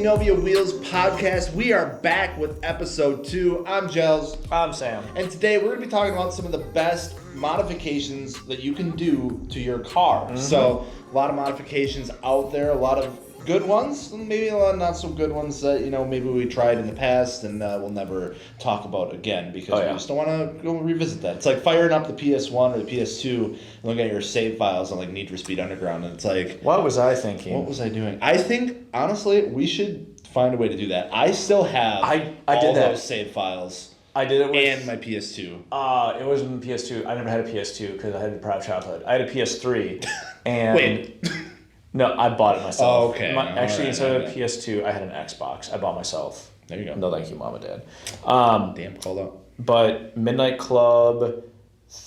Anovia Wheels podcast. We are back with episode 2. I'm Gels. I'm Sam. And today we're going to be talking about some of the best modifications that you can do to your car. Mm-hmm. So, a lot of modifications out there, a lot of good ones, and maybe a lot of not so good ones that, maybe we tried in the past and we'll never talk about again because we just don't want to go revisit that. It's like firing up the PS1 or the PS2 and looking at your save files on like Need for Speed Underground, and it's like, what was I thinking? What was I doing? I think, honestly, we should find a way to do that. I still have all those save files. I did it with... And my PS2. It wasn't PS2. I never had a PS2 because I had a proud childhood. I had a PS3. And Wait. No, I bought it myself. Oh, okay. Instead of a PS2, I had an Xbox. I bought myself. There you go. No, thank you, Mom and Dad. Damn, called out. But Midnight Club,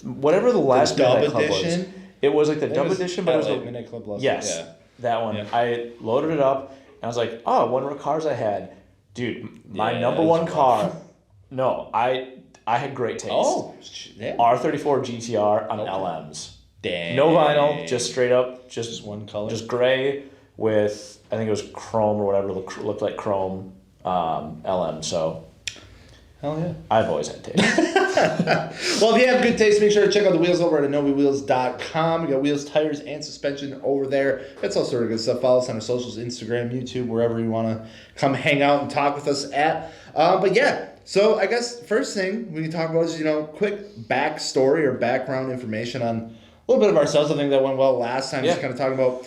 whatever the last Midnight Club edition? was. It was like the dub edition, but it was the Midnight Club Plus. Yes, that one. Yeah. I loaded it up, and I was like, oh, I wonder what cars I had. Dude, my number one car... No, I had great taste. Oh, yeah. R34 GTR on LMs. Dang. No vinyl, just straight up, just one color. Just gray with, I think it was chrome or whatever, looked like chrome LM, so. Hell yeah. I've always had taste. Well, if you have good taste, make sure to check out the wheels over at AnoviaWheels.com. We got wheels, tires, and suspension over there. That's all sort of good stuff. Follow us on our socials, Instagram, YouTube, wherever you want to come hang out and talk with us at. But yeah, so I guess first thing we can talk about is, quick backstory or background information on a little bit of ourselves. I think that went well last time. Just kind of talking about,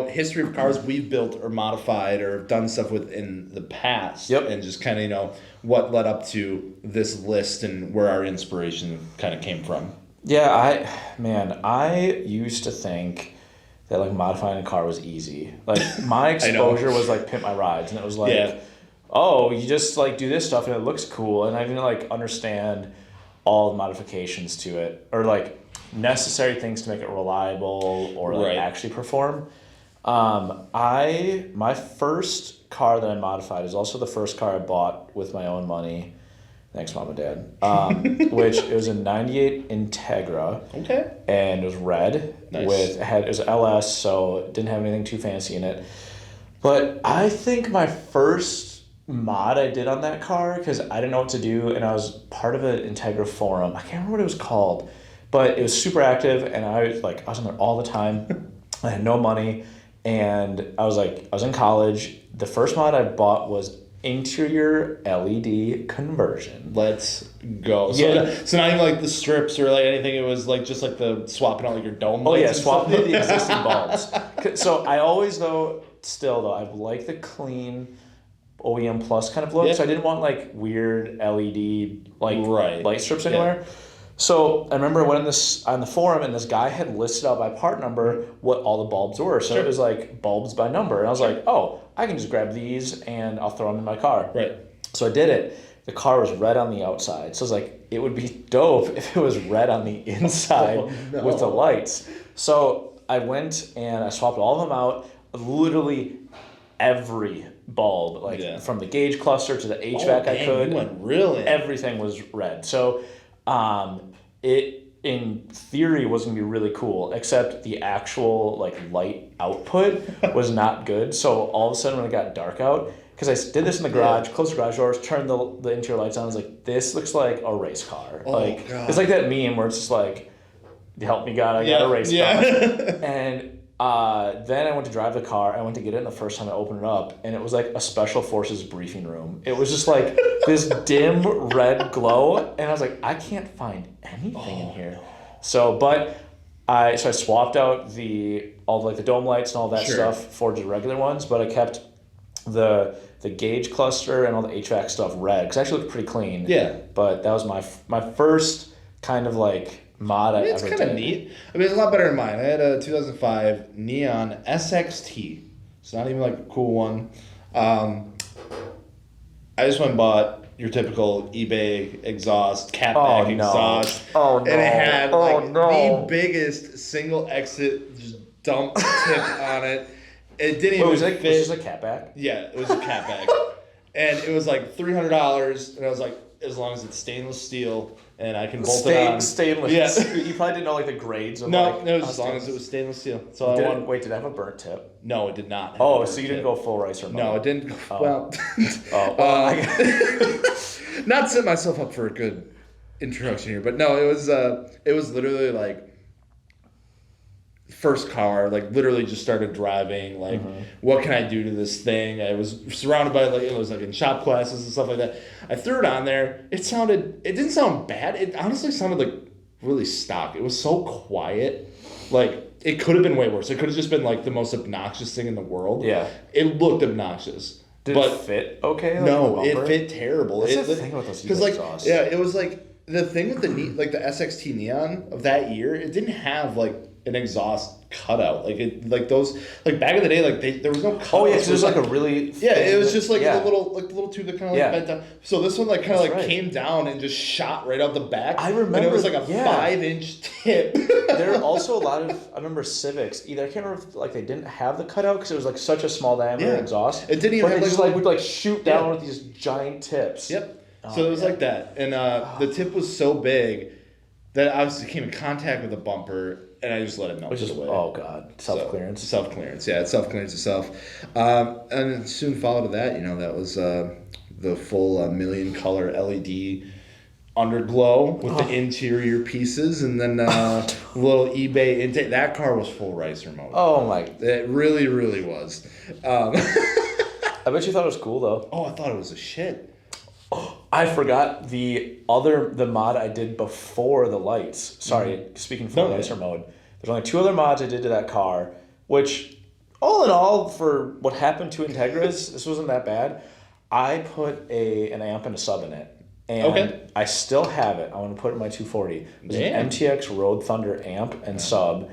history of cars we've built or modified or done stuff with in the past. Yep. And just kind of, what led up to this list and where our inspiration kind of came from. Yeah, I used to think that like modifying a car was easy. Like my exposure was like Pimp My Rides, and it was like, oh, you just like do this stuff and it looks cool, and I didn't like understand all the modifications to it or like necessary things to make it reliable or like actually perform. My first car that I modified is also the first car I bought with my own money. Thanks, Mom and Dad. Which it was a '98 Integra. Okay. And it was red. Nice. It was LS, so it didn't have anything too fancy in it. But I think my first mod I did on that car, because I didn't know what to do, and I was part of an Integra forum. I can't remember what it was called, but it was super active, and I was on there all the time. I had no money, and I was in college. The first mod I bought was interior LED conversion. Let's go. So not even like the strips or like anything. It was like just like the swapping out like your dome lights. Oh yeah, swapping out the existing bulbs. So I always I like the clean OEM Plus kind of look. So I didn't want like weird LED light strips anywhere. So I remember I went on the forum, and this guy had listed out by part number what all the bulbs were. So it was like bulbs by number. And I was like, oh, I can just grab these and I'll throw them in my car. Right. So I did it. The car was red on the outside. So I was like, it would be dope if it was red on the inside with the lights. So I went and I swapped all of them out. Literally every bulb, from the gauge cluster to the HVAC I could. You went real in. Everything was red. So it in theory was gonna be really cool, except the actual light output was not good. So all of a sudden when it got dark out, because I did this in the garage, closed the garage doors, turned the interior lights on, I was like, this looks like a race car. God. It's like that meme where it's just like, help me God, I got a race car. And then I went to drive the car. I went to get it, and the first time I opened it up, and it was like a special forces briefing room. It was just like this dim red glow, and I was like, I can't find anything in here. So I swapped out all the dome lights and all that stuff for the regular ones, but I kept the gauge cluster and all the HVAC stuff red because it actually looked pretty clean. Yeah. But that was my first kind of mod I ever did. It's kind of neat. I mean, it's a lot better than mine. I had a 2005 Neon SXT. It's not even like a cool one. I just went and bought your typical eBay exhaust, catback exhaust. Oh, no. And it had the biggest single exit just dump tip on it. It didn't even fit. Was this a catback? Yeah, it was a catback. And it was like $300. And I was like, as long as it's stainless steel and I can bolt it on. Stainless. Yeah. You probably didn't know like the grades of No, like. no, as long as it was stainless steel. So Wait, did it have a burnt tip? No, it did not. Oh, so you didn't go full ricer mode? No, it didn't. Well, not set myself up for a good introduction here, but no, it was literally like first car, like literally just started driving, like what can I do to this thing? I was surrounded by like, it was like in shop classes and stuff like that. I threw it on there. It didn't sound bad. It honestly sounded like really stock. It was so quiet. Like it could have been way worse. It could have just been like the most obnoxious thing in the world. Yeah. It looked obnoxious. Did it fit okay? Like no, it fit terrible. That's the thing with those exhausts. Yeah, it was like the thing with the the SXT Neon of that year. It didn't have like an exhaust cutout, like those back in the day, like there was no cutout. Oh yeah, there's like a really it was just like the little tube that kind of bent down. So this one like kind of came down and just shot right out the back. I remember, and it was like a 5-inch tip. There are also a lot of, I remember Civics. Either I can't remember if like they didn't have the cutout because it was like such a small diameter exhaust. It didn't even have just would like shoot down with these giant tips. Yep. So it was like that, and the tip was so big that I came in contact with the bumper. And I just let it melt away. Oh god, self-clearance. Self-clearance, yeah, it self-clearance itself. And soon followed to that, that was the full million color LED Underglow with the interior pieces, and then little eBay intake. That car was full ricer mode. Oh my! It really, really was. I bet you thought it was cool though. Oh, I thought it was a shit. I forgot the mod I did before the lights. Sorry, speaking full ricer mode. There's only 2 other mods I did to that car, which, all in all, for what happened to Integras, this wasn't that bad. I put an amp and a sub in it, and I still have it. I want to put it in my 240. It was an MTX Road Thunder amp and sub.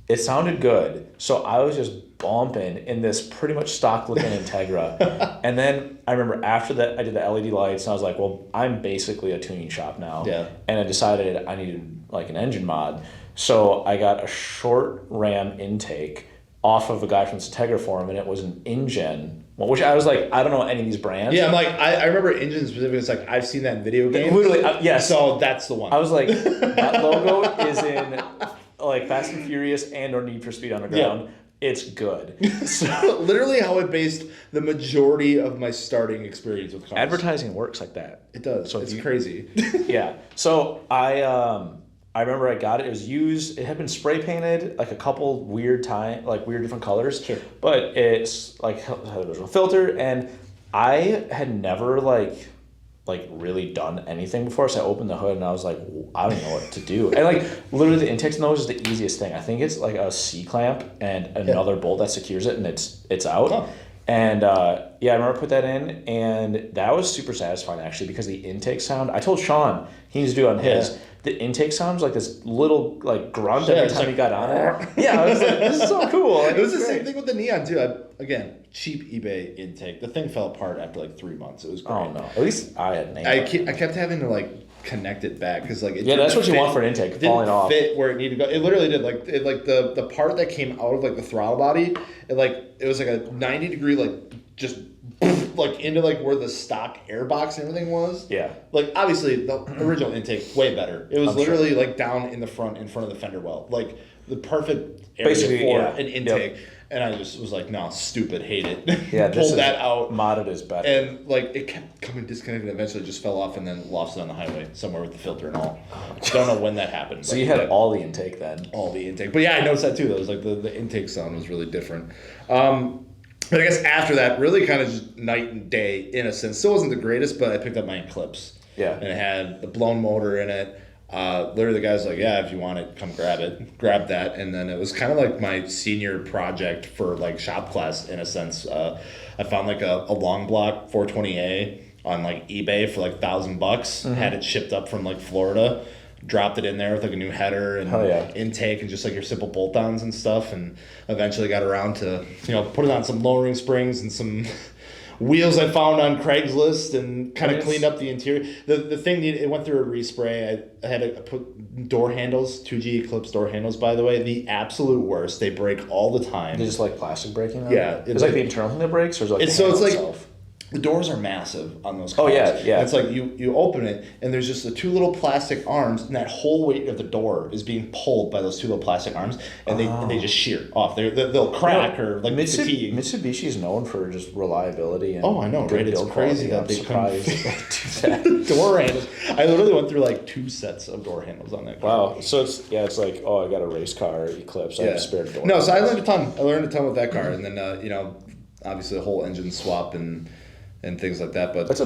It sounded good, so I was just bumping in this pretty much stock looking Integra. And then I remember after that I did the LED lights and I was like, well, I'm basically a tuning shop now. Yeah. And I decided I needed like an engine mod. So I got a short ram intake off of a guy from the Integra forum, and it was an InGen. Which I was like, I don't know any of these brands. Yeah, I'm like, I remember InGen specifically. It's like, I've seen that in video games. Literally, yes. So that's the one. I was like, that logo is in like Fast and Furious and or Need for Speed Underground. Yeah. It's good. So literally how I based the majority of my starting experience with cars. Advertising works like that. It does. So it's crazy. Yeah. So I remember I got it. It was used. It had been spray painted like a couple weird different colors. Sure. But it's like had a original filter, and I had never like really done anything before. So I opened the hood and I was like, I don't know what to do. And like literally the intake nose is the easiest thing. I think it's like a C clamp and another bolt that secures it, and it's out. Oh. And I remember I put that in, and that was super satisfying actually, because the intake sound, I told Sean he needs to do it on his. Yeah. The intake sounds like this little like grunt every time he got on it. Yeah, I was like, this is so cool. Like, it was the same thing with the Neon too. Again, cheap eBay intake. The thing fell apart after like 3 months. It was great. Oh no! At least I had named I kept having to like connect it back because like that's what you want for an intake. Falling off. Fit where it needed to go. It literally did. Like the part that came out of like the throttle body. It was like a 90-degree like just like into like where the stock airbox and everything was. Yeah. Like obviously the original intake way better. It was literally like down in the front of the fender well. Like the perfect area for an intake. Yep. And I just was like, no, stupid, hate it. Yeah, pulled that out. Modded is better. And like it kept coming disconnected, and eventually just fell off and then lost it on the highway somewhere with the filter and all. Don't know when that happened. So you had all the intake then? All the intake. But yeah, I noticed that too. That was like the intake sound was really different. But I guess after that, really kind of just night and day in a sense. Still wasn't the greatest, but I picked up my Eclipse. Yeah. And it had the blown motor in it. Literally the guy's like, yeah, if you want it, come grab it. Grab that. And then it was kind of like my senior project for like shop class in a sense. I found like a long block 420A on like eBay for like $1,000. Mm-hmm. Had it shipped up from like Florida. Dropped it in there with like a new header and intake and just like your simple bolt-ons and stuff, and eventually got around to putting on some lowering springs and some wheels I found on Craigslist and kind of cleaned up the interior. The thing it went through a respray. I had to put door handles, 2G Eclipse door handles, by the way, the absolute worst. They break all the time. They just like plastic breaking? Yeah. It's like the internal thing that breaks, or is it like itself? The doors are massive on those Oh, cars. yeah, yeah. And it's like you open it and there's just the two little plastic arms, and that whole weight of the door is being pulled by those two little plastic arms, and they just shear off. They'll crack or like fatigue. Mitsubishi is known for just reliability and I know, good right? It's build crazy quality. that I'm they surprised couldn't they do that. door handles. I literally went through like 2 sets of door handles on that car. Wow. So it's like, oh, I got a race car Eclipse. I have a spare door. No, so I learned a ton. I learned a ton with that car, and then obviously the whole engine swap and things like that. But was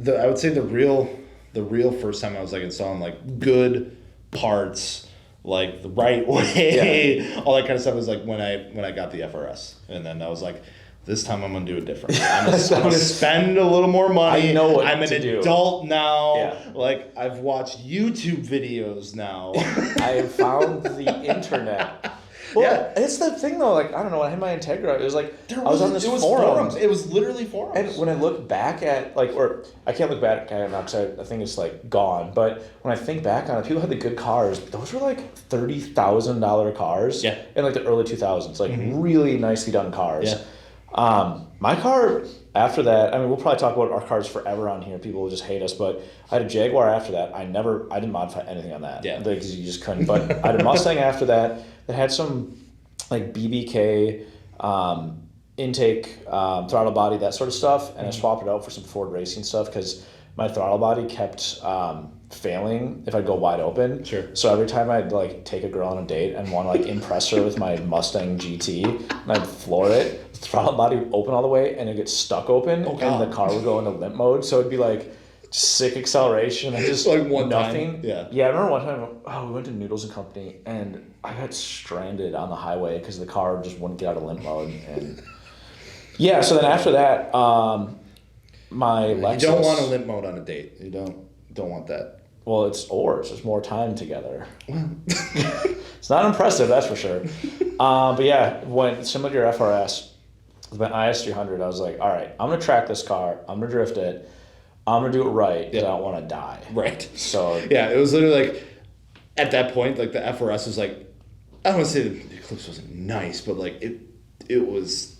I would say the real first time I was like installing like good parts, like the right way, all that kind of stuff was like when I got the FRS, and then I was like, this time I'm gonna do it different. I'm gonna spend a little more money. I know what I'm an to adult do. now. Yeah. Like I've watched YouTube videos now. I have found the internet. Well, it's the thing though. Like I don't know. When I had my Integra, it was like I was on this forum. It was literally forums. And when I look back at or I can't look back at it now because I think it's like gone. But when I think back on it, people had the good cars. But those were like $30,000 cars. Yeah. In like the early 2000s, like really nicely done cars. Yeah. My car after that, I mean, we'll probably talk about our cars forever on here. People will just hate us, but I had a Jaguar after that. I didn't modify anything on that. Yeah. Because you just couldn't. But I had a Mustang after that had some like BBK, intake, throttle body, that sort of stuff. And I swapped it out for some Ford racing stuff because my throttle body kept, failing if I'd go wide open. Sure. So every time I'd like take a girl on a date and want to like impress her with my Mustang GT, and I'd floor it, the throttle body would open all the way and it'd get stuck open, and the car would go into limp mode. So it'd be like sick acceleration and just like one nothing. time. Yeah, I remember one time we went to Noodles and Company and I got stranded on the highway because the car just wouldn't get out of limp mode. And yeah, so then after that, my Lexus. You don't want a limp mode on a date. You don't want that. Well, it's ours. There's more time together. It's not impressive, that's for sure. But yeah, when similar to your FRS, with my IS300, I was like, all right, I'm going to track this car. I'm going to drift it. I'm going to do it right because I don't want to die. Right. So yeah, it was literally like, at that point, like the FRS was like, I don't want to say the Eclipse wasn't nice, but like it was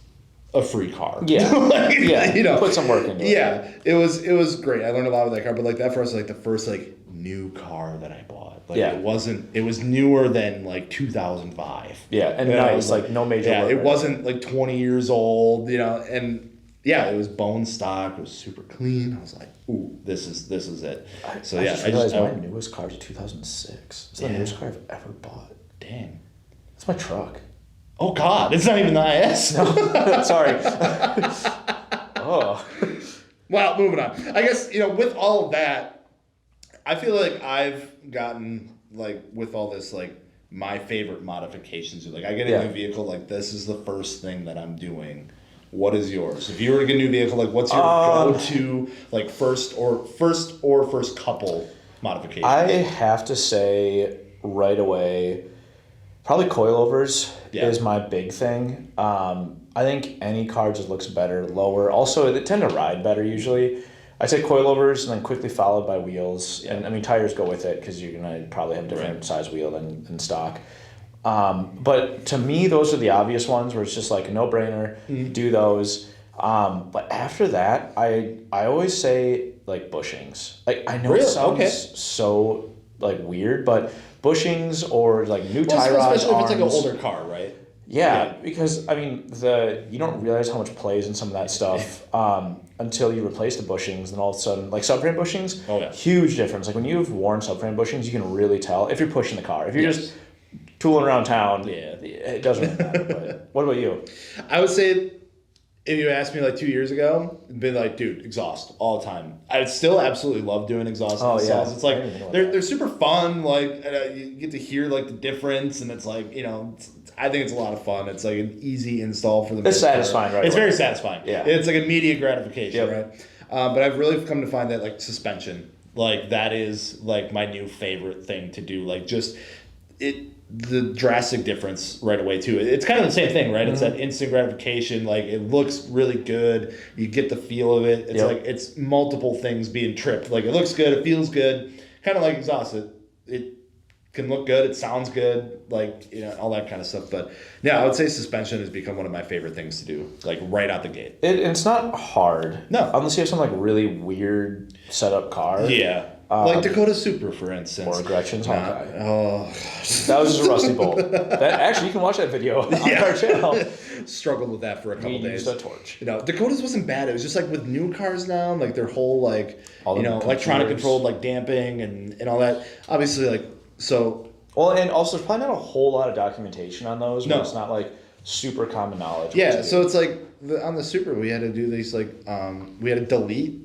a free car. Yeah. Like, yeah. Put some work into it. Yeah. It was great. I learned a lot with that car, but like that FRS was like the first like new car that I bought. Like it was newer than like 2005. Yeah, and nice, like no major work. It wasn't like 20 years old, and yeah, it was bone stock. It was super clean. I was like, ooh, this is it. I just realized my newest car is 2006. It's the Yeah. newest car I've ever bought. Dang. That's my truck. Oh God, it's not even the IS. No, sorry. Oh. Well, moving on. I guess, with all of that, I feel like I've gotten, like, with all this, like, my favorite modifications. Like, I get a new vehicle, like, this is the first thing that I'm doing. What is yours? If you were to get a new vehicle, like, what's your go-to, like, first couple modifications? I have to say right away, probably coilovers is my big thing. I think any car just looks better, lower. Also, they tend to ride better usually. I'd say coilovers and then quickly followed by wheels. Yeah. And I mean, tires go with it because you're going to probably have different size wheel than stock. But to me, those are the obvious ones where it's just like a no-brainer. Do those. But after that, I always say like bushings. Like I know it sounds so like weird, but bushings or like new tie rod especially arms. if it's like an older car, right? Yeah, because I mean you don't realize how much plays in some of that stuff until you replace the bushings. Then all of a sudden, like subframe bushings, huge difference. Like when you've worn subframe bushings, you can really tell if you're pushing the car. If you're just tooling around town, it doesn't really matter. But what about you? I would say, if you asked me like 2 years ago, it'd be like, dude, exhaust all the time. I still absolutely love doing exhaust installs. It's like they're super fun. Like you get to hear like the difference, and it's like I think it's a lot of fun. It's like an easy install for the. It's satisfying, right? It's very satisfying. Yeah, it's like immediate gratification, right? But I've really come to find that like suspension, like that is like my new favorite thing to do. Like just the drastic difference right away too. It's kind of the same thing, right? It's that instant gratification. Like it looks really good. You get the feel of it. It's like it's multiple things being tripped. Like it looks good. It feels good. Kind of like exhaust. It can look good, it sounds good, like, you know, all that kind of stuff. But yeah, I would say suspension has become one of my favorite things to do, like right out the gate. It's not hard. No. Unless you have some like really weird setup car. Yeah. Like Dakota Super, for instance. Or Gretchen's Hawkeye. Oh. That was just a rusty bolt. Actually, you can watch that video on our channel. Struggled with that for a couple days. Used a torch. You know, Dakota's wasn't bad. It was just like with new cars now, like their whole like, all you know, electronic controlled like damping and all that. Obviously, like, so. Well, and also there's probably not a whole lot of documentation on those. No. It's not like super common knowledge. Yeah, so it's like on the Super, we had to do these like, we had to delete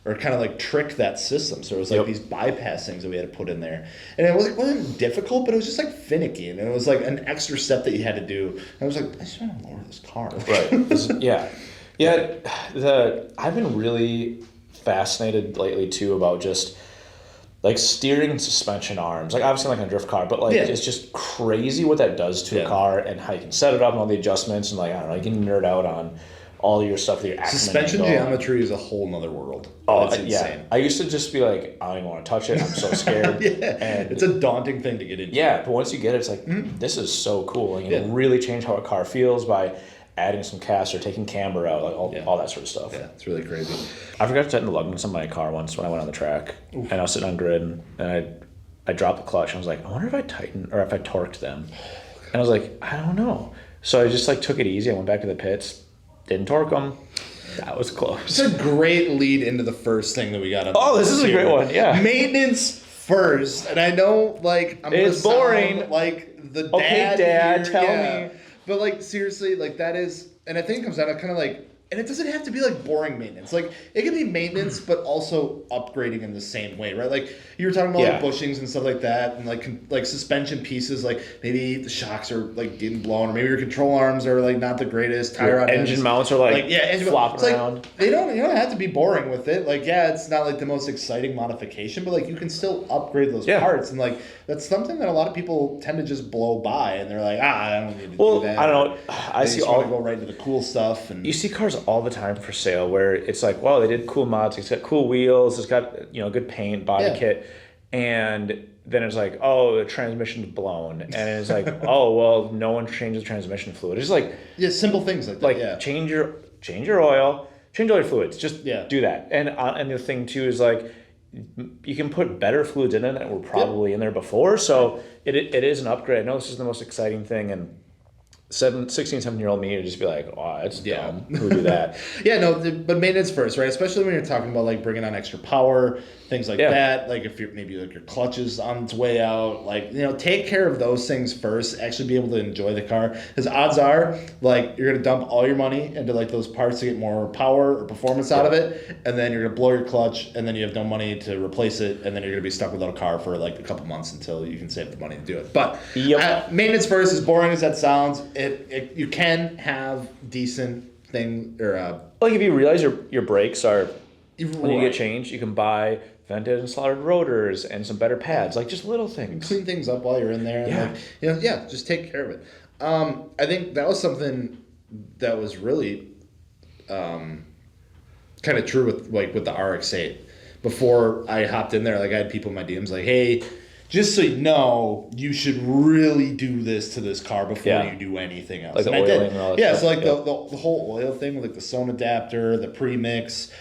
or kind of like trick that system. So it was like these bypass things that we had to put in there. And it wasn't difficult, but it was just like finicky. And it was like an extra step that you had to do. And I was like, I just want to lower this car. Right. I've been really fascinated lately too about just like steering and suspension arms. Like obviously like in a drift car, but like it's just crazy what that does to a car and how you can set it up and all the adjustments and like, I don't know, you can nerd out on all your stuff that your suspension geometry is a whole nother world. Oh, it's insane. I used to just be like, I don't even want to touch it. I'm so scared. And it's a daunting thing to get into. Yeah, but once you get it, it's like, this is so cool. And you can really change how a car feels by adding some cast or taking camber out, like all that sort of stuff. Yeah, it's really crazy. I forgot to tighten the lug nuts on my car once when I went on the track. Oof. And I was sitting on grid and I dropped the clutch and I was like, I wonder if I tightened or if I torqued them. And I was like, I don't know. So I just like took it easy. I went back to the pits. Didn't torque them. That was close. It's a great lead into the first thing that we got on. This is a great one. Yeah. Maintenance first. And I know, like, it's boring. Like the dad. Okay, Dad, here, tell me. But like seriously, like that is, and I think it comes down to kind of like, and it doesn't have to be like boring maintenance. Like it can be maintenance, but also upgrading in the same way, right? Like you were talking about like bushings and stuff like that, and like suspension pieces. Like maybe the shocks are like getting blown, or maybe your control arms are like not the greatest. Tie rod engine mounts are like flopping around. Like, you don't have to be boring with it. Like it's not like the most exciting modification, but like you can still upgrade those parts, and like that's something that a lot of people tend to just blow by, and they're like, I don't need to do that. I don't know. I see all go right to the cool stuff, and you see cars all the time for sale where it's like, wow, they did cool mods. It's got cool wheels. It's got good paint, body kit, and then it's like, oh, the transmission's blown, and it's like, oh, well, no one changes the transmission fluid. It's like simple things like that. Like change your oil, change all your fluids. Just do that. And the thing too is like, you can put better fluids in it that were probably in there before. So it is an upgrade. I know this is the most exciting thing, and 16, 17-year-old me would just be like, oh, it's dumb. Who would do that? But maintenance first, right? Especially when you're talking about like bringing on extra power, things like that. Like if you're maybe like your clutch is on its way out, like, take care of those things first. Actually be able to enjoy the car, because odds are like you're gonna dump all your money into like those parts to get more power or performance out of it, and then you're gonna blow your clutch, and then you have no money to replace it, and then you're gonna be stuck without a car for like a couple months until you can save the money to do it. But maintenance first, as boring as that sounds. You can have decent thing or like if you realize your brakes are when you get changed, you can buy vented and slotted rotors and some better pads, like just little things. Clean things up while you're in there, and just take care of it. I think that was something that was really kind of true with the RX-8. Before I hopped in there, like I had people in my DMs like, hey, just so you know, you should really do this to this car before you do anything else. Like the oiling and all that stuff. So like the whole oil thing with like the Son adapter, the premix,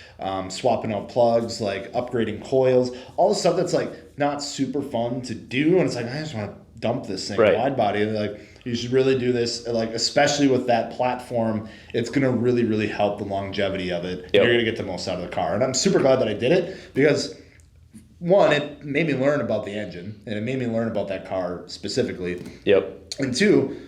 swapping out plugs, like upgrading coils, all the stuff that's like not super fun to do, and it's like I just want to dump this thing wide body, and like you should really do this, like especially with that platform, it's gonna really, really help the longevity of it. You're gonna get the most out of the car, and I'm super glad that I did it because. One, it made me learn about the engine, and it made me learn about that car specifically. Yep. And two,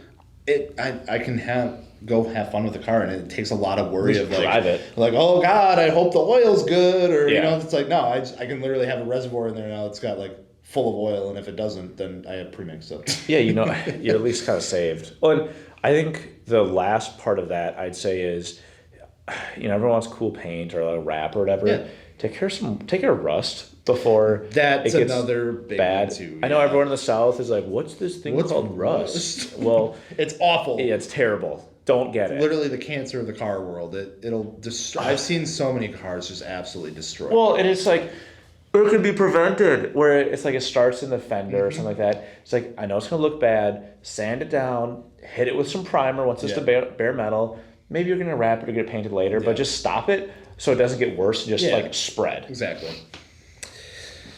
I can go have fun with the car, and it takes a lot of worry of drive it. Like, oh God, I hope the oil's good, or it's like no, I can literally have a reservoir in there now that's got like full of oil, and if it doesn't, then I have premix. So you're at least kind of saved. Well, and I think the last part of that I'd say is, everyone wants cool paint or a wrap or whatever. Yeah. Take care of rust before that's it gets another big bad. One too. I know everyone in the South is like, "What's this thing called rust?" Well, it's awful. Yeah, it's terrible. Don't get it. Literally the cancer of the car world. It'll destroy. I've seen so many cars just absolutely destroyed. Well, and it's like Or it could be prevented, where it's like it starts in the fender or something like that. It's like, I know it's going to look bad. Sand it down. Hit it with some primer once it's the bare metal. Maybe you're going to wrap it or get it painted later, but just stop it so it doesn't get worse and just like spread. Exactly.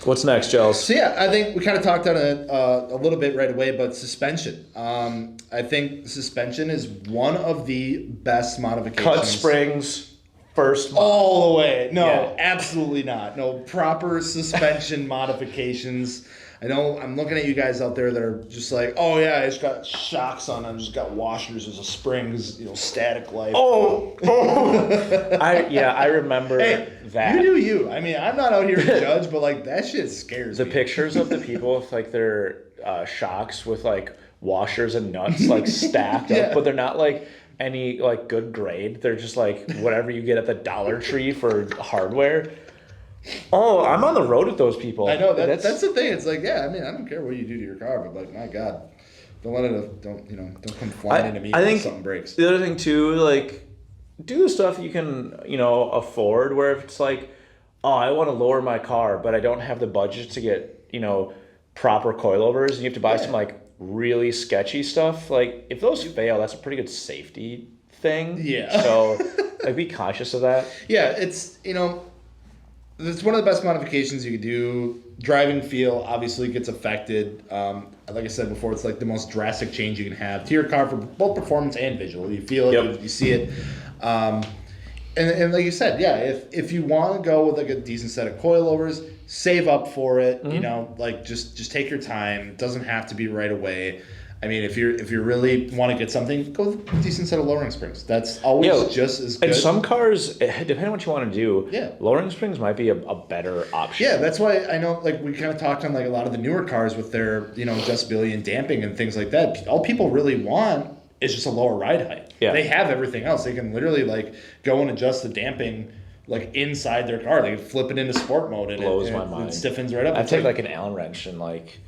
What's next, Gels? So I think we kind of talked on it a little bit right away, but suspension. I think suspension is one of the best modifications. Cut springs. First all the way. No, absolutely not. No proper suspension modifications. I know I'm looking at you guys out there that are just like, oh yeah, I just got shocks on. I just got washers as a springs, static life. I remember that. You do you. I mean, I'm not out here to judge, but like that shit scares me. The pictures of the people with like their shocks with like washers and nuts like stacked up, but they're not like any like good grade. They're just like whatever you get at the Dollar Tree for hardware. Oh, I'm on the road with those people. I know that's the thing. It's like, I mean, I don't care what you do to your car, but like, my God, don't come flying into me when something breaks. The other thing too, like, do the stuff you can afford. Where if it's like, oh, I want to lower my car, but I don't have the budget to get proper coilovers, and you have to buy some like really sketchy stuff. Like, if those fail, that's a pretty good safety thing. Yeah. So like, be conscious of that. Yeah, it's it's one of the best modifications you could do. Driving feel obviously gets affected. Like I said before, it's like the most drastic change you can have to your car for both performance and visual. You feel it, you see it. And like you said, if you want to go with like a decent set of coilovers, save up for it. Like just take your time. It doesn't have to be right away. I mean, if you really want to get something, go with a decent set of lowering springs. That's always just as good. And some cars, depending on what you want to do, lowering springs might be a better option. Yeah, that's why I know, like, we kind of talked on like a lot of the newer cars with their adjustability and damping and things like that. All people really want is just a lower ride height. Yeah. They have everything else. They can literally like go and adjust the damping like inside their car. They can flip it into sport mode and blows my mind. It stiffens right up. I take like an Allen wrench and like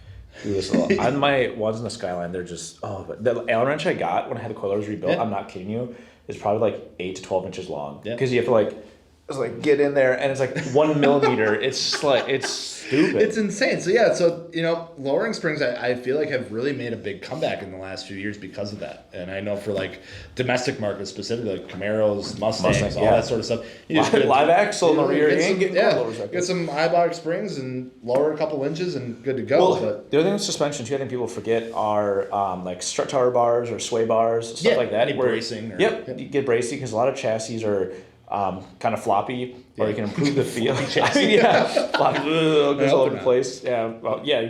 do this a lot. On my ones in the Skyline, they're just but the Allen wrench I got when I had the coilovers rebuilt, I'm not kidding you, is probably like 8 to 12 inches long. Because you have to like get in there and it's like 1 millimeter. It's like, it's stupid. It's insane. So lowering springs I feel like have really made a big comeback in the last few years because of that. And I know for like domestic markets specifically, like Camaros, Mustangs, all that sort of stuff. You just live axle in the rear, you ain't getting coilovers. Get some high box springs and lower a couple inches and good to go. Well, the other thing with suspension too, I think people forget are like strut tower bars or sway bars, stuff like that. Bracing. You get bracing because a lot of chassis are kind of floppy, or you can improve the feel. Floppy goes all over the place. You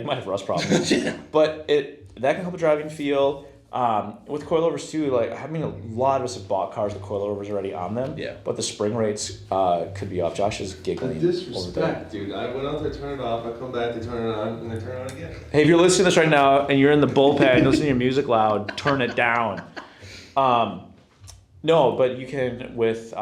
might have rust problems, but that can help the driving feel. With coilovers too, like I mean, a lot of us have bought cars with coilovers already on them. Yeah. But the spring rates could be off. Josh is giggling. Disrespect, dude. I went out there, turn it off. I come back, they turn it on, and they turn it on again. Hey, if you're listening to this right now and you're in the bullpen, listening to your music loud, turn it down. No, but you can with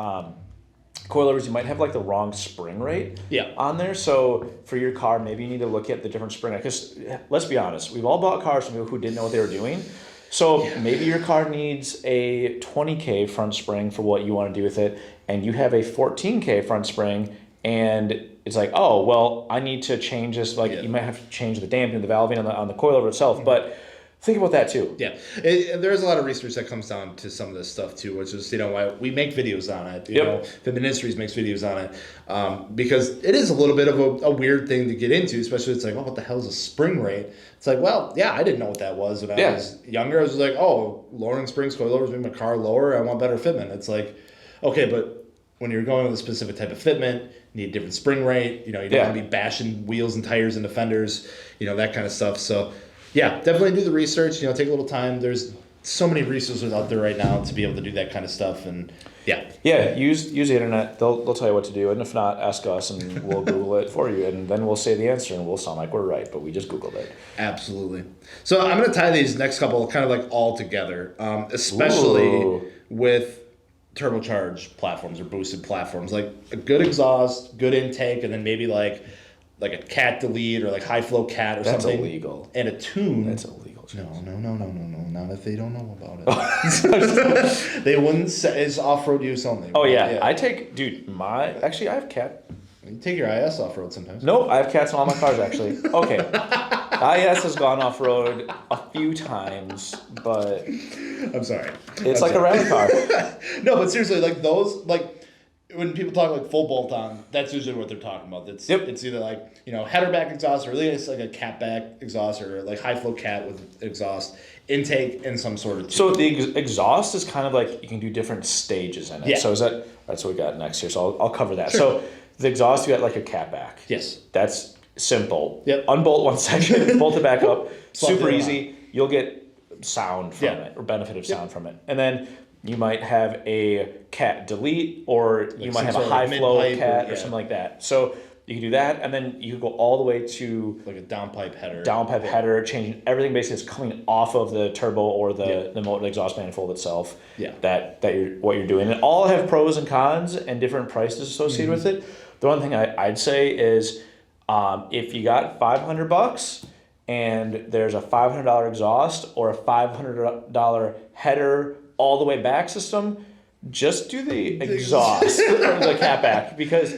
coilovers, you might have like the wrong spring rate on there. So for your car, maybe you need to look at the different spring rate. Because let's be honest, we've all bought cars from people who didn't know what they were doing. So maybe your car needs a 20K front spring for what you want to do with it, and you have a 14K front spring, and it's like, oh, well, I need to change this. Like you might have to change the damping, the valving on the coilover itself, but think about that too. Yeah, there's a lot of research that comes down to some of this stuff too, which is why we make videos on it. You know, the Ministries makes videos on it because it is a little bit of a weird thing to get into, especially it's like, oh, what the hell is a spring rate? It's like, well, I didn't know what that was when I was younger. I was like, oh, lowering springs, coilovers make my car lower. I want better fitment. It's like, okay, but when you're going with a specific type of fitment, you need a different spring rate. You don't want to be bashing wheels and tires into fenders. that kind of stuff. So. Yeah, definitely do the research. Take a little time. There's so many resources out there right now to be able to do that kind of stuff, and use the internet. They'll tell you what to do, and if not, ask us, and we'll Google it for you, and then we'll say the answer, and we'll sound like we're right, but we just Googled it. Absolutely. So I'm going to tie these next couple kind of like all together, especially with turbocharged platforms or boosted platforms, like a good exhaust, good intake, and then maybe like a cat delete or like high flow cat or something. That's illegal. And a tune. That's illegal. No. Not if they don't know about it. They wouldn't say it's off-road use only. Oh yeah. I take, dude, I have cat. You take your IS off road sometimes. Nope, I have cats in all my cars actually. Okay, IS has gone off road a few times, but I'm sorry. It's like a rally car. No, but seriously, like those, like when people talk like full bolt on, that's usually what they're talking about. It's either like, you know, header back exhaust, or really it's like a cat back exhaust, or like high flow cat with exhaust intake and some sort of tube. So the exhaust is kind of like you can do different stages in it. Yeah. So that's what we got next here. So I'll cover that. Sure. So the exhaust, you got like a cat back. Yes. That's simple. Yep. Unbolt one section, bolt it back up. Plug Super it easy. You'll get sound from it, or benefit of sound from it. And then you might have a cat delete, or you might have a high flow cat or something like that. So you can do that, and then you can go all the way to like a downpipe header. Downpipe header, changing everything basically is coming off of the turbo or the motor exhaust manifold itself. Yeah. That what you're doing. And all have pros and cons and different prices associated with it. The one thing I'd say is if you got $500 and there's a $500 exhaust or a $500 header all the way back system, just do the exhaust or the catback, because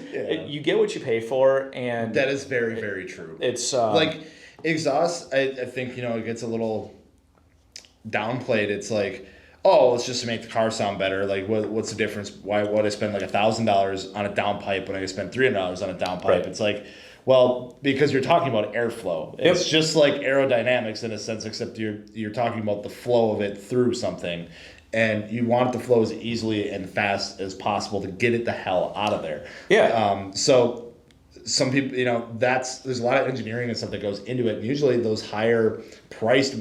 you get what you pay for, and that is very, very true. It's like exhaust, I think, you know, it gets a little downplayed. It's like, oh, it's just to make the car sound better. Like, what's the difference? Why would I spend like $1,000 on a downpipe when I could spend $300 on a downpipe? Right. It's like, well, because you're talking about airflow. It's just like aerodynamics in a sense, except you're talking about the flow of it through something. And you want it to flow as easily and fast as possible to get it the hell out of there. Yeah. So some people, you know, there's a lot of engineering and stuff that goes into it. And usually those higher priced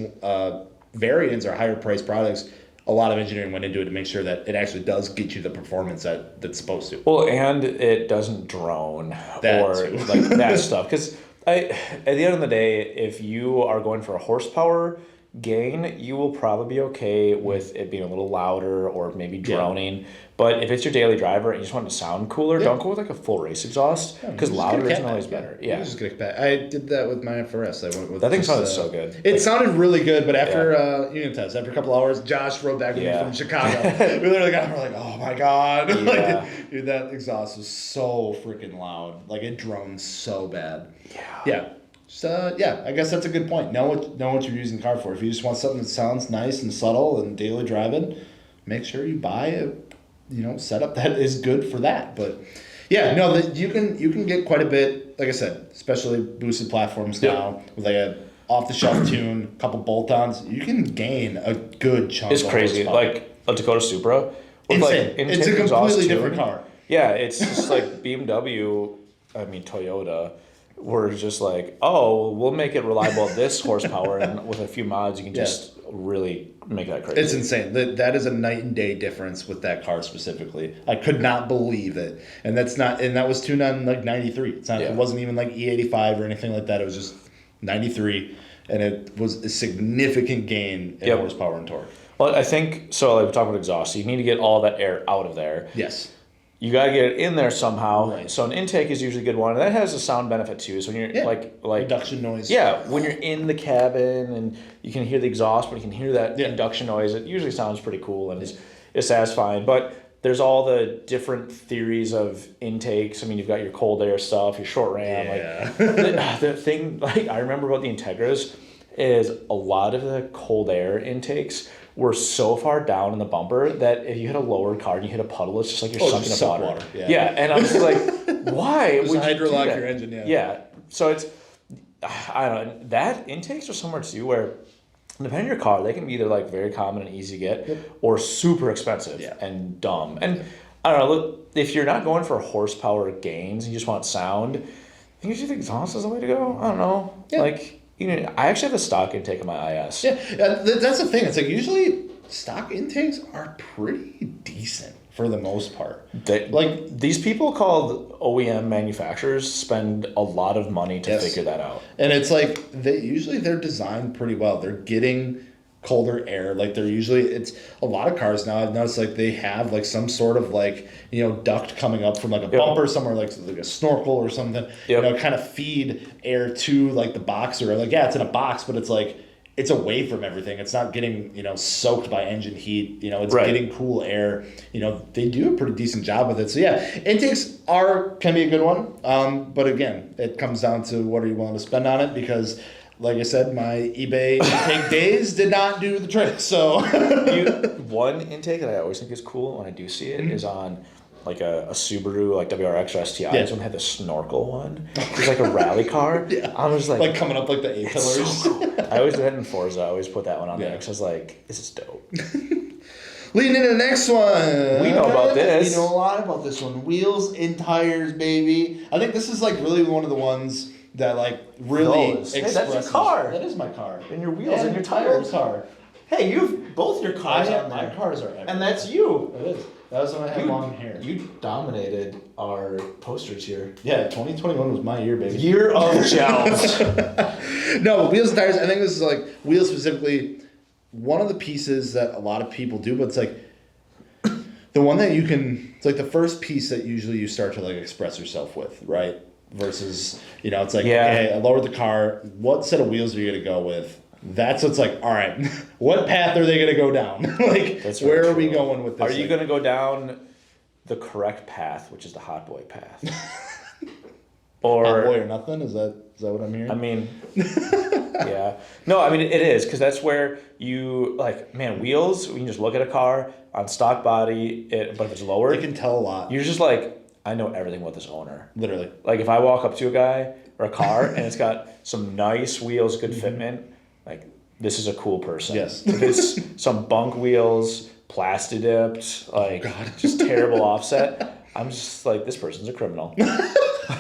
variants or higher priced products, a lot of engineering went into it to make sure that it actually does get you the performance that it's supposed to. Well, and it doesn't drone or too. like that stuff. Because at the end of the day, if you are going for a horsepower gain, you will probably be okay with it being a little louder or maybe droning. But if it's your daily driver and you just want it to sound cooler, don't go with like a full race exhaust, because louder isn't always better. Yeah, just get it back. I did that with my FRS. I went with that thing sounded so good. It sounded really good, but after unit test, after a couple hours, Josh wrote back with me from Chicago. We literally got, we're like, oh my god, like, dude, that exhaust was so freaking loud. Like, it droned so bad. Yeah. So I guess that's a good point. Know what you're using the car for. If you just want something that sounds nice and subtle and daily driving, make sure you buy a setup that is good for that. But you can get quite a bit, like I said, especially boosted platforms now with like a off the shelf tune, a couple bolt-ons. You can gain a good chunk. It's crazy, like a Dakota Supra. Insane. It's a completely different car. Yeah, it's just like BMW. I mean Toyota. We're just like, oh, we'll make it reliable at this horsepower, and with a few mods, you can just really make that crazy. It's insane. That is a night and day difference with that car specifically. I could not believe it, and that was tuned on like 93. It's not. It wasn't even like E85 or anything like that. It was just 93, and it was a significant gain in horsepower and torque. Well, I think so. Like we're talking about exhaust, so you need to get all that air out of there. Yes. You got to get it in there somehow. Right. So an intake is usually a good one. And that has a sound benefit too. So when you're like induction noise. Yeah, when you're in the cabin and you can hear the exhaust, but you can hear that induction noise, it usually sounds pretty cool and is satisfying. But there's all the different theories of intakes. I mean, you've got your cold air stuff, your short ram. Yeah. Like the thing like I remember about the Integras is a lot of the cold air intakes were so far down in the bumper that if you hit a lower car and you hit a puddle, it's just like you're sucking up water. Yeah, and I'm just like, why would you hydrolock do that? your engine? Yeah, so it's, I don't know, that intakes are somewhere too where, depending on your car, they can be either like very common and easy to get or super expensive and dumb. And I don't know, look, if you're not going for horsepower gains and you just want sound, I think the exhaust is the way to go. I don't know. Yeah. Like, I actually have a stock intake of my IS. Yeah, that's the thing. It's like usually stock intakes are pretty decent for the most part. These people called OEM manufacturers spend a lot of money to figure that out. And it's like they're designed pretty well. They're getting colder air. Like it's a lot of cars now. I've noticed like they have like some sort of like, duct coming up from like a bumper somewhere, like a snorkel or something, kind of feed air to like the box, or like, it's in a box, but it's like it's away from everything. It's not getting, soaked by engine heat. It's Right. getting cool air. They do a pretty decent job with it. So yeah, intakes can be a good one. But again, it comes down to what are you willing to spend on it, because like I said, my eBay intake days did not do the trick. So one intake that I always think is cool when I do see it is on like a Subaru, like WRX or STI. This one had the snorkel one. It's like a rally car. Yeah. I was like coming up like the A-pillars. so cool. I always did that in Forza. I always put that one on there Yeah. because I was like, this is dope. Leading into the next one. We know about this. We know a lot about this one. Wheels and tires, baby. I think this is like really one of the ones that like really Hey, that's expresses. your car. That is my car. And your wheels and your my tires. old car. Hey, you have both your cars on My there. cars are everywhere. And that's you. It is. That was when I had long hair. You dominated our posters here. Yeah, 2021 was my year, baby. Year of gels. No, but wheels and tires, I think this is like, wheels specifically, one of the pieces that a lot of people do, but it's like, the one that it's like the first piece that usually you start to like express yourself with, right? Versus, it's like, okay, I lowered the car, what set of wheels are you going to go with? That's what's like, all right, what path are they going to go down? Like, where are we going with this? Are you going to go down the correct path, which is the hot boy path? Or hot boy or nothing? Is that what I'm hearing? I mean, yeah. No, I mean, it is, because that's where you, like, man, wheels, we can just look at a car on stock body, but if it's lowered, you can tell a lot. you're just like, I know everything about this owner. Literally. Like, if I walk up to a guy or a car and it's got some nice wheels, good fitment, like, this is a cool person. Yes. If it's some bunk wheels, plasti dipped, like, just terrible offset, I'm just like, this person's a criminal.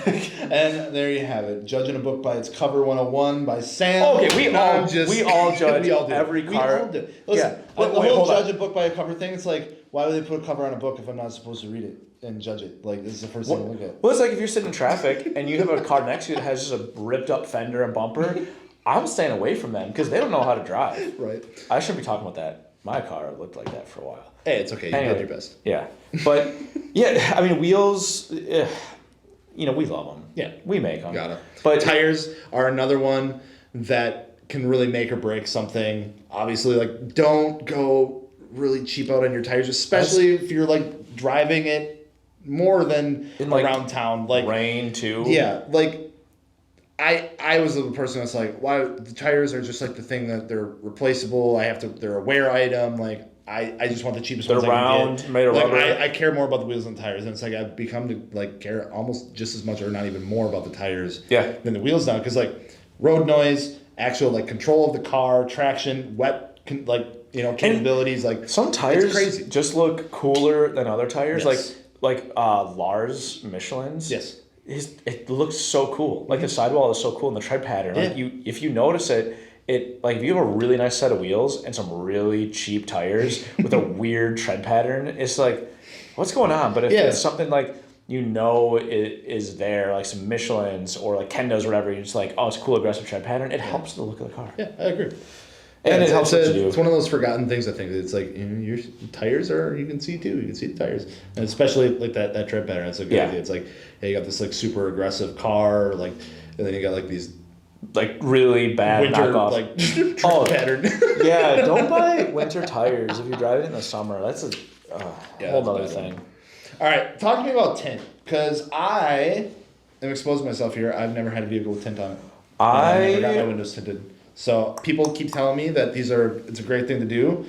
And there you have it. Judging a book by its cover 101 by Sam. Okay, we all judge we all do. every We car. all do. Listen, Yeah. the Wait, whole hold on. judge a book by a cover thing, it's like, why would they put a cover on a book if I'm not supposed to read it and judge it? Like, this is the first thing I look at. Well, it's like if you're sitting in traffic and you have a car next to you that has just a ripped up fender and bumper, I'm staying away from them because they don't know how to drive. Right. I shouldn't be talking about that. My car looked like that for a while. Hey, it's okay. You Anyway. did your best. Yeah. But, yeah, I mean, wheels, we love them. Yeah. We make them. Got it. But Tires are another one that can really make or break something. Obviously, like, don't go really cheap out on your tires, especially if you're, like, driving it more than In, like, around town. Like, rain, too. yeah, like, I was the person that's like, why the tires are just like the thing that they're replaceable. They're a wear item. Like, I just want the cheapest They're ones I can round, get. made of like, rubber. I care more about the wheels than tires, and it's like I've become to like care almost just as much, or not even more, about the tires than the wheels now. Because like road noise, actual like control of the car, traction, capabilities. Like, Some tires it's crazy. just look cooler than other tires. Yes. Like Lars Michelin's. Yes. It looks so cool. Like the sidewall is so cool and the tread pattern. Like if you notice it, like if you have a really nice set of wheels and some really cheap tires with a weird tread pattern, it's like, what's going on? But if it's something like it is there, like some Michelin's or like Kendo's or whatever, you're just like, oh, it's a cool aggressive tread pattern. It helps the look of the car. Yeah, I agree. And it helps what you do. It's one of those forgotten things. I think it's like your tires you can see too. You can see the tires, and especially like that tread pattern. It's a good idea. It's like, you got this like super aggressive car, like, and then you got like these like really bad winter knockoff. like tread pattern. Yeah, don't buy winter tires if you're driving in the summer. That's a whole other thing. All right, talk to me about tint, because I am exposing myself here. I've never had a vehicle with tint on it. I never got my windows tinted. So people keep telling me that it's a great thing to do.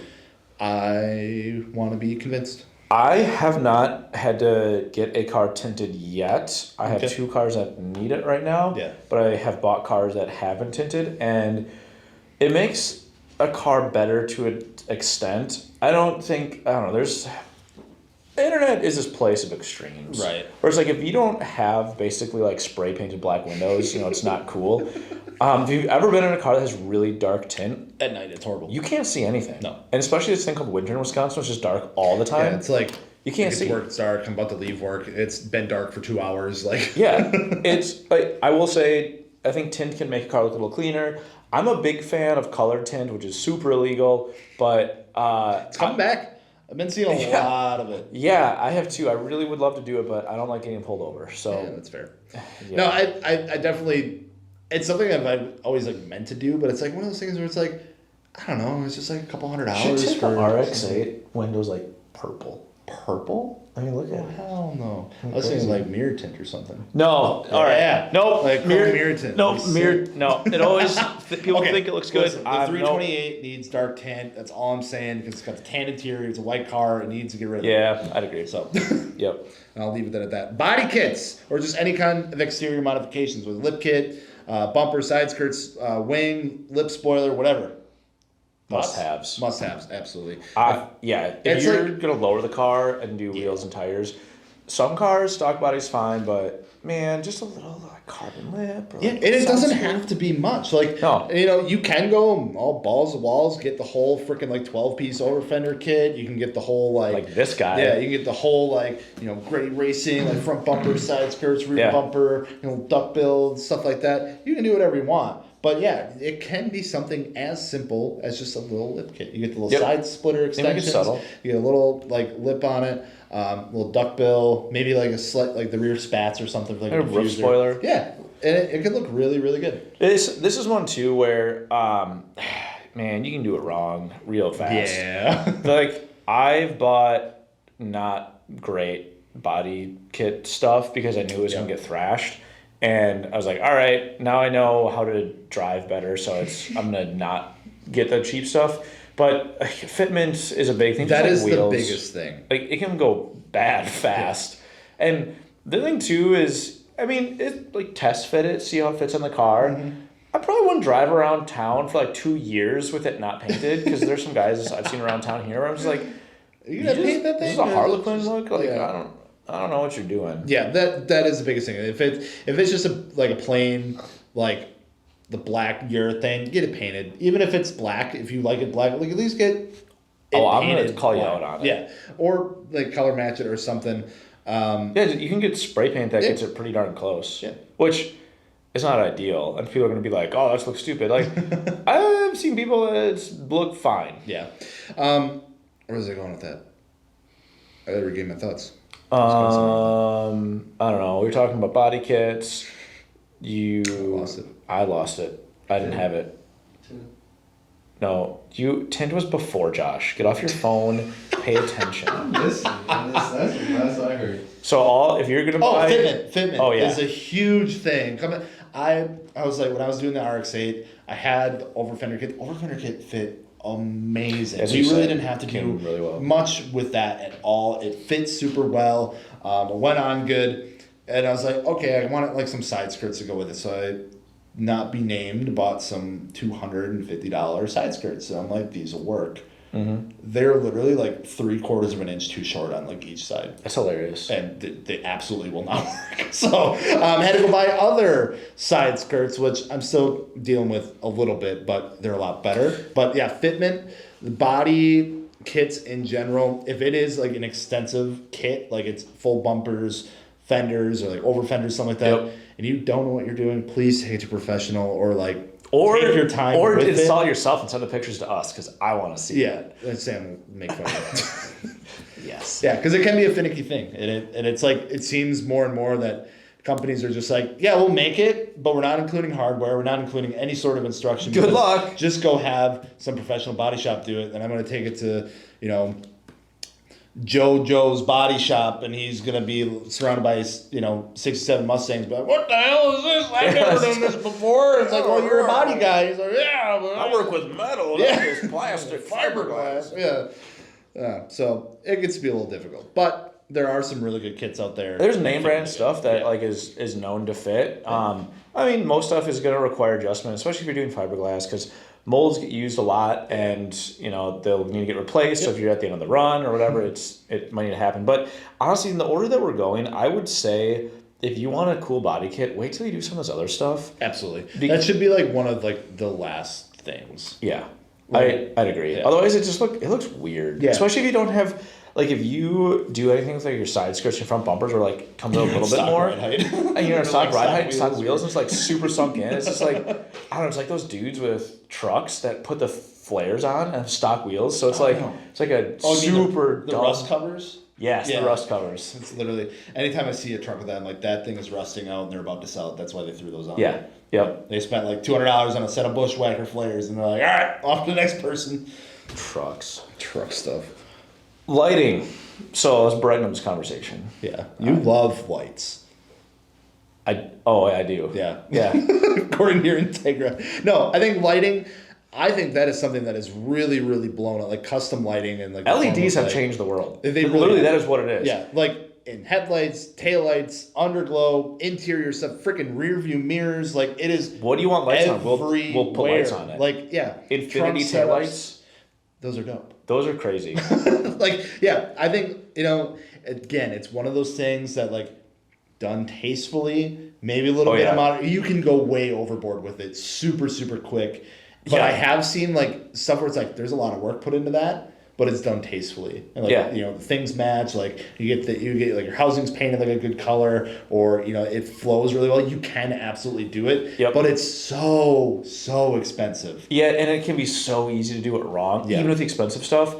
I want to be convinced. I have not had to get a car tinted yet. I have 2 cars that need it right now. Yeah. But I have bought cars that haven't tinted, and it makes a car better to an extent. I don't know, the internet is this place of extremes. Right. Where it's like, if you don't have basically like spray painted black windows, it's not cool. If you've ever been in a car that has really dark tint, At night, it's horrible. you can't see anything. No. And especially this thing called winter in Wisconsin, which is dark all the time. Yeah, it's like You can't it's see. work, it's dark. I'm about to leave work. It's been dark for 2 hours. Like, Yeah, it's like, I will say, I think tint can make a car look a little cleaner. I'm a big fan of colored tint, which is super illegal, but it's coming back. I've been seeing a lot of it. Yeah, I have too. I really would love to do it, but I don't like getting pulled over. So Yeah, that's fair. Yeah. No, I definitely. It's something that I've always like meant to do, but it's like one of those things where it's like, I don't know. It's just like a couple $100 Should take for the RX-8 windows like purple. purple. I mean, look at Oh, it. hell no! I was thinking like mirror tint or something. No, all right. Yeah. Nope. Like mirror tint. Nope. Like, Mirror. No. It always people think it looks good. Listen, the 328 needs dark tint. That's all I'm saying because it's got the tan interior. It's a white car. It needs to get rid of it. Yeah, I'd agree. So, Yep. and I'll leave it at that. Body kits or just any kind of exterior modifications with lip kit, bumper, side skirts, wing, lip spoiler, whatever. Must-haves. Must-haves, absolutely. Yeah. If It's you're gonna lower the car and do wheels and tires, some cars stock body's fine, but man, just a little like carbon lip. Or, Yeah, like, and it doesn't sunscreen. have to be much. Like, No. you know, you can go all balls to walls, get the whole freaking like 12-piece over fender kit. You can get the whole Like this guy. Yeah, you can get the whole like, you know, gray racing, like front bumper, side skirts, rear bumper, you know, duck build, stuff like that. You can do whatever you want. But yeah, it can be something as simple as just a little lip kit. You get the little side splitter extensions. subtle. You get a little like lip on it, little duck bill, maybe like a slight like the rear spats or something like a roof spoiler. Yeah, and it can look really really good. This is one too where man, you can do it wrong real fast. Yeah. Like I've bought not great body kit stuff because I knew it was gonna get thrashed. And I was like, all right, now I know how to drive better, so I'm gonna not get the cheap stuff. But fitment is a big thing. That like is wheels. the biggest thing. Like it can go bad fast. And the thing too is, I mean, it like test fit it, see how it fits on the car. Mm-hmm. I probably wouldn't drive around town for like 2 years with it not painted because there's some guys I've seen around town here where I'm just like, You gonna paint that thing? this is a Harlequin look. Like Yeah. I don't know what you're doing. Yeah, that is the biggest thing. If it's just a plain like the black urethane, get it painted. Even if it's black, if you like it black, like at least get it I'm painted gonna call you black. out on it. Yeah, or like color match it or something. Yeah, you can get spray paint that gets it pretty darn close. Yeah. Which is not ideal, and people are gonna be like, "Oh, that looks stupid." Like I've seen people that look fine. Yeah. Where was I going with that? I never gave my thoughts. I don't know. We were talking about body kits. I lost it. I lost it. I didn't have it. No, Tint was before Josh. Get off your phone. Pay attention. Listen, that's the last I heard. So if you're gonna buy Fitment Oh, yeah. is a huge thing. I was like when I was doing the RX-8, I had the over fender kit. Over fender kit fit amazing. As So you you really said, didn't have to do came really well. much with that at all. It fits super well. It went on good, and I was like, okay, I wanted like some side skirts to go with it. So I, not be named, bought some $250 side skirts. So I'm like, these will work. Mm-hmm. They're literally like 3/4 of an inch too short on like each side. That's hilarious. And they absolutely will not work. So I had to go buy other side skirts, which I'm still dealing with a little bit, but they're a lot better. But yeah, fitment, the body kits in general, if it is like an extensive kit, like it's full bumpers, fenders, or like over fenders, something like that, and you don't know what you're doing, please take it to professional or like take your time or with install it. yourself and send the pictures to us because I want to see. Yeah, Sam will make fun of that. Yes. Yeah, because it can be a finicky thing, and it's like it seems more and more that companies are just like, yeah, we'll make it, but we're not including hardware, we're not including any sort of instruction. Good luck. Just go have some professional body shop do it, and I'm going to take it to Joe's body shop, and he's going to be surrounded by 67 Mustangs. But what the hell is this? I've never done this before. It's like, well, you're a body guy. He's like, yeah, but I work with metal. Yeah. Not this plastic fiberglass. Yeah. So it gets to be a little difficult, but there are some really good kits out there. There's name brand stuff that like is known to fit. I mean, most stuff is going to require adjustment, especially if you're doing fiberglass, because molds get used a lot, and they'll need to get replaced. So if you're at the end of the run or whatever, it might need to happen. But honestly, in the order that we're going, I would say if you want a cool body kit, wait till you do some of this other stuff. Absolutely, that should be like one of like the last things. Yeah, Right. I'd agree. Yeah. Otherwise, it looks weird. Yeah. Especially if you don't have. Like, if you do anything with, like, your side skirts, your front bumpers, or, like, comes out a little bit Stock more. ride height. And you're in stock ride height, stock wheels. wheels, and it's, like, super sunk in. It's just, like, I don't know, it's like those dudes with trucks that put the flares on and have stock wheels. So it's, like, it's like a super the dumb... rust covers? Yes, Yeah. the rust covers. It's literally, anytime I see a truck with that, I'm like, that thing is rusting out and they're about to sell it. That's why they threw those on. Yeah. Yep. They spent like $200 on a set of bushwhacker flares, and they're like, all right, off to the next person. Trucks. Truck stuff. Lighting. So let's brighten up this conversation. Yeah. You love lights. I do. Yeah. Yeah. According to your Integra. No, I think lighting, I think that is something that is really, really blown up. Like custom lighting and like LEDs have changed the world. They really literally, have. that is what it is. Yeah. Like in headlights, taillights, underglow, interior stuff, freaking rear view mirrors. Like it is. What do you want lights on? We'll put lights on it. Like, yeah. Infinity taillights. Those are dope. Those are crazy. Like, yeah, I think, again, it's one of those things that, like, done tastefully, maybe a little bit of moderate. You can go way overboard with it super, super quick. But I have seen, like, stuff where it's like, there's a lot of work put into that, but it's done tastefully. And, like, things match. Like, you get like, your housing's painted like a good color, or, it flows really well. You can absolutely do it. Yep. But it's so, so expensive. Yeah, and it can be so easy to do it wrong, even with the expensive stuff.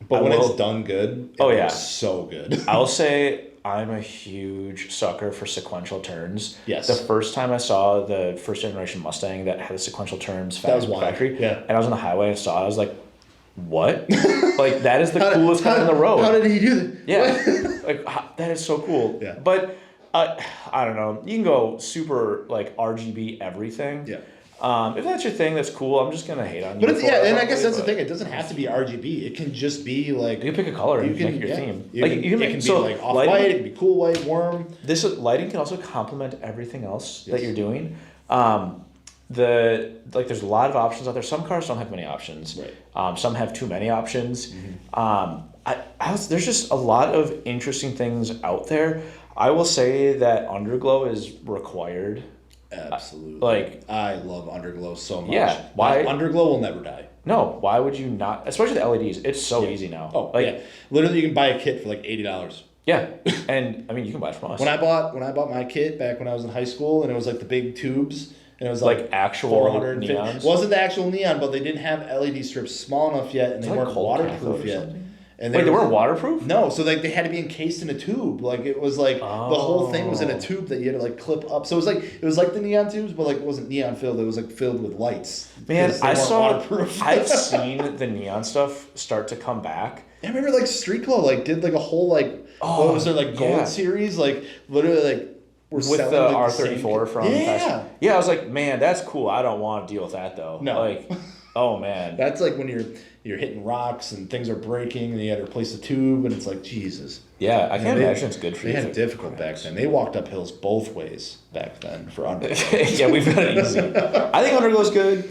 But when it's done good, it looks so good. I'll say I'm a huge sucker for sequential turns. Yes. The first time I saw the first generation Mustang that had the sequential turns from the factory, and I was on the highway and saw it, I was like, what? Like, that is the coolest car on the road. How did he do that? Yeah. Like, that is so cool. Yeah. But, I don't know. You can go super, like, RGB everything. Yeah. If that's your thing, that's cool. I'm just going to hate on you. But and I guess that's the thing. It doesn't have to be RGB. It can just be, like... You can pick a color and make it your theme. You can be, like, off-white. It can be cool white, warm. This lighting can also complement everything else that you're doing. There's a lot of options out there. Some cars don't have many options. Right. Some have too many options. Mm-hmm. There's just a lot of interesting things out there. I will say that Underglow is required. Absolutely. I love Underglow so much. Yeah. Why? Underglow will never die. No. Why would you not? Especially the LEDs. It's so easy now. Oh, yeah. Literally, you can buy a kit for like $80. Yeah, and I mean you can buy it from us. When I bought my kit back when I was in high school, and it was like the big tubes. And it was like actual 450. neons? Wasn't the actual neon, but they didn't have LED strips small enough yet, and they weren't waterproof yet. And they weren't waterproof? No, so like they had to be encased in a tube. Like it was like the whole thing was in a tube that you had to like clip up. So it was like the neon tubes, but like it wasn't neon filled. It was like filled with lights. Man, I've seen the neon stuff start to come back. I remember like Street Glow like did like a whole like what was there like gold series like literally like. With the R34 from I was like, man, that's cool. I don't want to deal with that though. No. Like, oh man. That's like when you're hitting rocks and things are breaking and you had to replace the tube and it's like Jesus. Yeah, I can't imagine it's good for you. They had it difficult back then. They walked up hills both ways back then for Underglow. Yeah, we've got it easy. I think Underglow's good.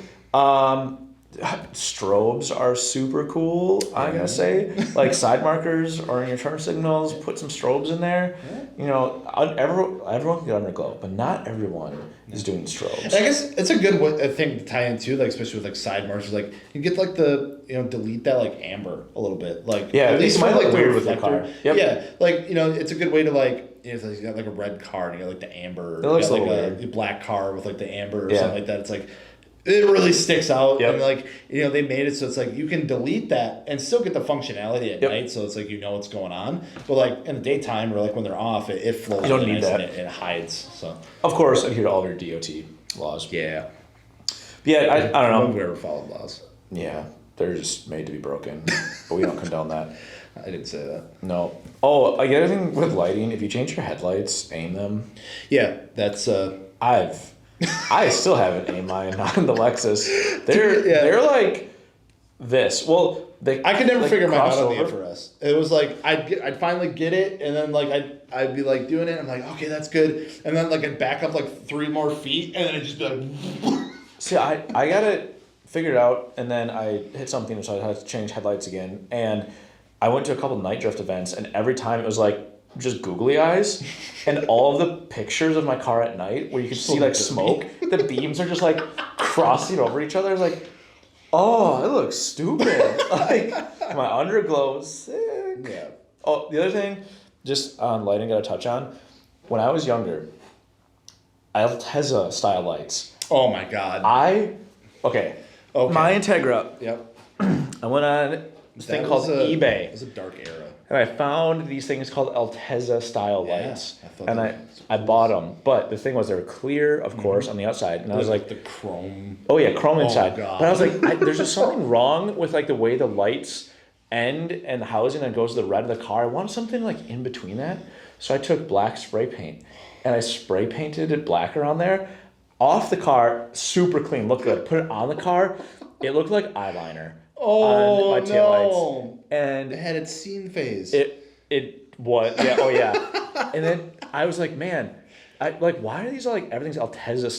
Strobes are super cool, I'm gonna say. Like side markers or in your turn signals, put some strobes in there. Everyone can get Underglow, but not everyone is doing strobes. And I guess it's a good thing to tie into, like especially with like side markers. Like you get like the delete that like amber a little bit. Like at least might look weird with your car. Yep. Yeah, like it's a good way to like if you got like a red car and you got like the amber. It looks like a black car with like the amber or something like that. It's like. It really sticks out, and like they made it so it's like you can delete that and still get the functionality at night, so it's like what's going on. But like in the daytime or like when they're off, it flows. You don't need that. And it hides. So of course, adhere to all of your DOT laws. Yeah. But yeah, I don't know. We've ever followed laws. Yeah, they're just made to be broken, but we don't condone that. I didn't say that. No. Oh, the other thing with lighting, if you change your headlights, aim them. Yeah, that's. I still haven't aimed mine on the Lexus. They're like this. Well, I could never figure mine out on the FRS. It was like I'd finally get it, and then like I'd be like doing it. I'm like, okay, that's good, and then like I'd back up like 3 more feet, and then I'd just be like. See, I got it figured out, and then I hit something, so I had to change headlights again. And I went to a couple night drift events, and every time it was like. Just googly eyes, and all of the pictures of my car at night where you can see like smoke, the beams are just like crossing over each other. It's like, oh, it looks stupid. Like my Underglow is sick. Yeah. Oh, the other thing, just on lighting, got to touch on. When I was younger, I had Tezza style lights. Oh my god. Okay. My Integra. Yep. I went on this thing called eBay. It was a dark era. And I found these things called Altezza style lights. And I bought them. But the thing was, they were clear, of course, on the outside. And I was like, the chrome. Oh yeah, chrome inside. God. But I was like, there's just something wrong with like the way the lights end and the housing and goes to the red of the car. I want something like in between that. So I took black spray paint and I spray painted it black around there. Off the car, super clean, looked good. Put it on the car, it looked like eyeliner on my taillights. And it had its scene phase. It was, yeah, oh yeah. And then I was like, man, why are these like, everything's Altezza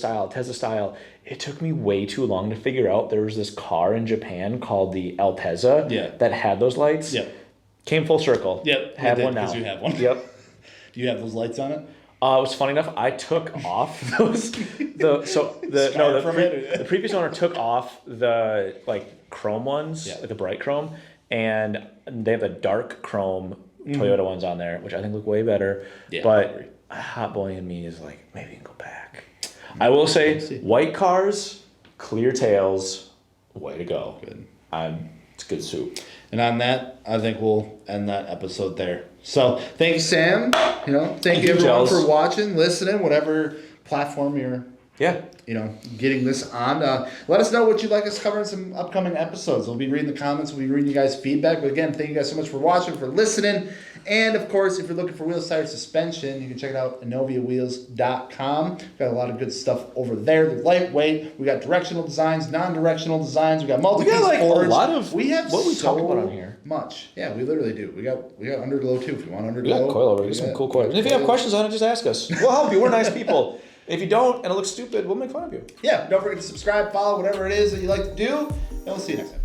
style. It took me way too long to figure out there was this car in Japan called the Altezza that had those lights. Yep. Came full circle. Yep. Have one now. Because you have one. Yep. Do you have those lights on it? It was funny enough. I took off those. The previous owner took off the like chrome ones, like the bright chrome, and they have the dark chrome Toyota ones on there, which I think look way better. Yeah, but hot boy in me is like, maybe you can go back. I will say, white cars, clear tails, way to go. Good. It's good soup. And on that, I think we'll end that episode there. So thank you, Sam. Thank you everyone for watching, listening, whatever platform you're getting this on. Let us know what you'd like us to cover in some upcoming episodes. We'll be reading the comments. We'll be reading you guys' feedback. But again, thank you guys so much for watching, for listening. And of course, if you're looking for wheels, tires, suspension, you can check it out at AnoviaWheels.com. We've got a lot of good stuff over there. They're lightweight. We got directional designs, non-directional designs. We got multi-piece boards. A lot of we have what we talk about on here. Much. Yeah, we literally do. We got Underglow too. If you want Underglow, we got Coilovers. We got some cool coilovers. And if you have questions on it, just ask us. We'll help you. We're nice people. If you don't and it looks stupid, we'll make fun of you. Yeah, don't forget to subscribe, follow, whatever it is that you like to do, and we'll see you next time.